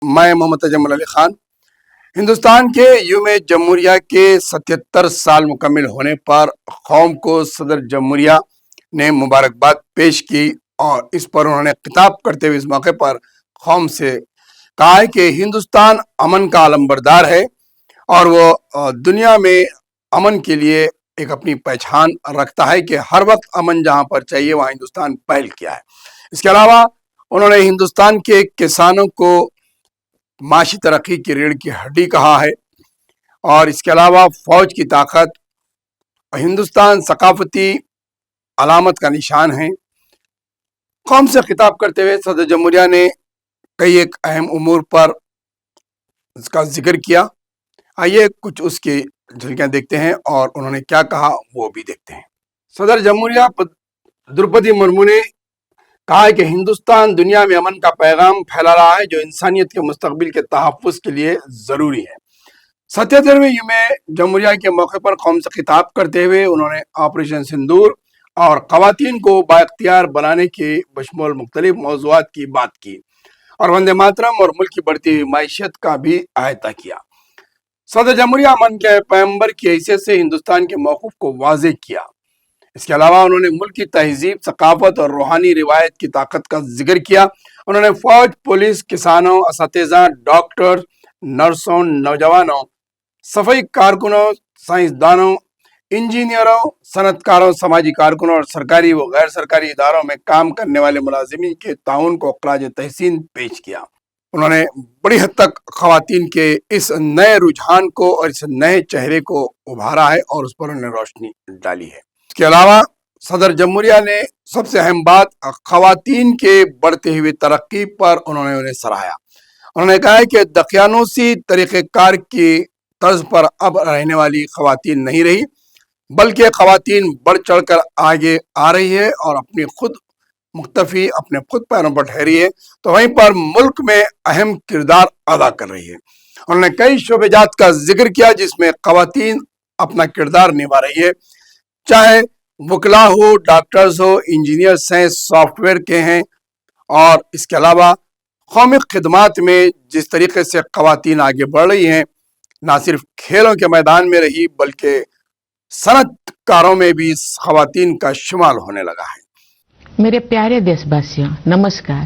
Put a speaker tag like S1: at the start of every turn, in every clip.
S1: میں محمد تجمل علی خان۔ ہندوستان کے یوم جمہوریہ کے 77 سال مکمل ہونے پر قوم کو صدر جمہوریہ نے مبارکباد پیش کی، اور اس پر انہوں نے خطاب کرتے ہوئے اس موقع پر قوم سے کہا ہے کہ ہندوستان امن کا علمبردار ہے، اور وہ دنیا میں امن کے لیے ایک اپنی پہچان رکھتا ہے کہ ہر وقت امن جہاں پر چاہیے وہاں ہندوستان پہل کیا ہے۔ اس کے علاوہ انہوں نے ہندوستان کے کسانوں کو معاشی ترقی کی ریڑھ کی ہڈی کہا ہے، اور اس کے علاوہ فوج کی طاقت ہندوستان ثقافتی علامت کا نشان ہے۔ قوم سے خطاب کرتے ہوئے صدر جمہوریہ نے کئی ایک اہم امور پر اس کا ذکر کیا۔ آئیے کچھ اس کی جھلکیاں دیکھتے ہیں اور انہوں نے کیا کہا وہ بھی دیکھتے ہیں۔ صدر جمہوریہ دروپدی مرمو نے کہا ہے کہ ہندوستان دنیا میں امن کا پیغام پھیلا رہا ہے جو انسانیت کے مستقبل کے تحفظ کے لیے ضروری ہے۔ 77ویں یوم جمہوریہ کے موقع پر قوم سے خطاب کرتے ہوئے انہوں نے آپریشن سندور اور خواتین کو بااختیار بنانے کے بشمول مختلف موضوعات کی بات کی، اور وندے ماترم اور ملک کی بڑھتی ہوئی معیشت کا بھی احاطہ کیا۔ صدر جمہوریہ امن کے پیغمبر کی حیثیت سے ہندوستان کے موقف کو واضح کیا۔ اس کے علاوہ انہوں نے ملک کی تہذیب، ثقافت اور روحانی روایت کی طاقت کا ذکر کیا۔ انہوں نے فوج، پولیس، کسانوں، اساتذہ، ڈاکٹر، نرسوں، نوجوانوں، صفائی کارکنوں، سائنسدانوں، انجینئروں، صنعت کاروں، سماجی کارکنوں اور سرکاری و غیر سرکاری اداروں میں کام کرنے والے ملازمین کے تعاون کو خراج تحسین پیش کیا۔ انہوں نے بڑی حد تک خواتین کے اس نئے رجحان کو اور اس نئے چہرے کو ابھارا ہے اور اس پر انہوں نے روشنی ڈالی ہے۔ اس کے علاوہ صدر جمہوریہ نے سب سے اہم بات خواتین کے بڑھتے ہوئے ترقی پر انہوں نے سراہا۔ انہوں نے کہا ہے کہ دقیانوسی طریقہ کار کی طرز پر اب رہنے والی خواتین نہیں رہی، بلکہ خواتین بڑھ چڑھ کر آگے آ رہی ہے اور اپنے خود پیروں پر ٹھہری ہے، تو وہیں پر ملک میں اہم کردار ادا کر رہی ہے۔ انہوں نے کئی شعبے جات کا ذکر کیا جس میں خواتین اپنا کردار نبھا رہی ہے، چاہے وکلا ہو، ڈاکٹرز ہو، انجینئرز ہیں، سافٹ ویئر کے ہیں، اور اس کے علاوہ قومی خدمات میں جس طریقے سے خواتین آگے بڑھ رہی ہیں، نہ صرف کھیلوں کے میدان میں رہی بلکہ صنعت کاروں میں بھی خواتین کا شمار ہونے لگا ہے۔
S2: میرے پیارے دیش باسیوں، نمسکار۔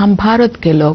S2: ہم بھارت کے لوگ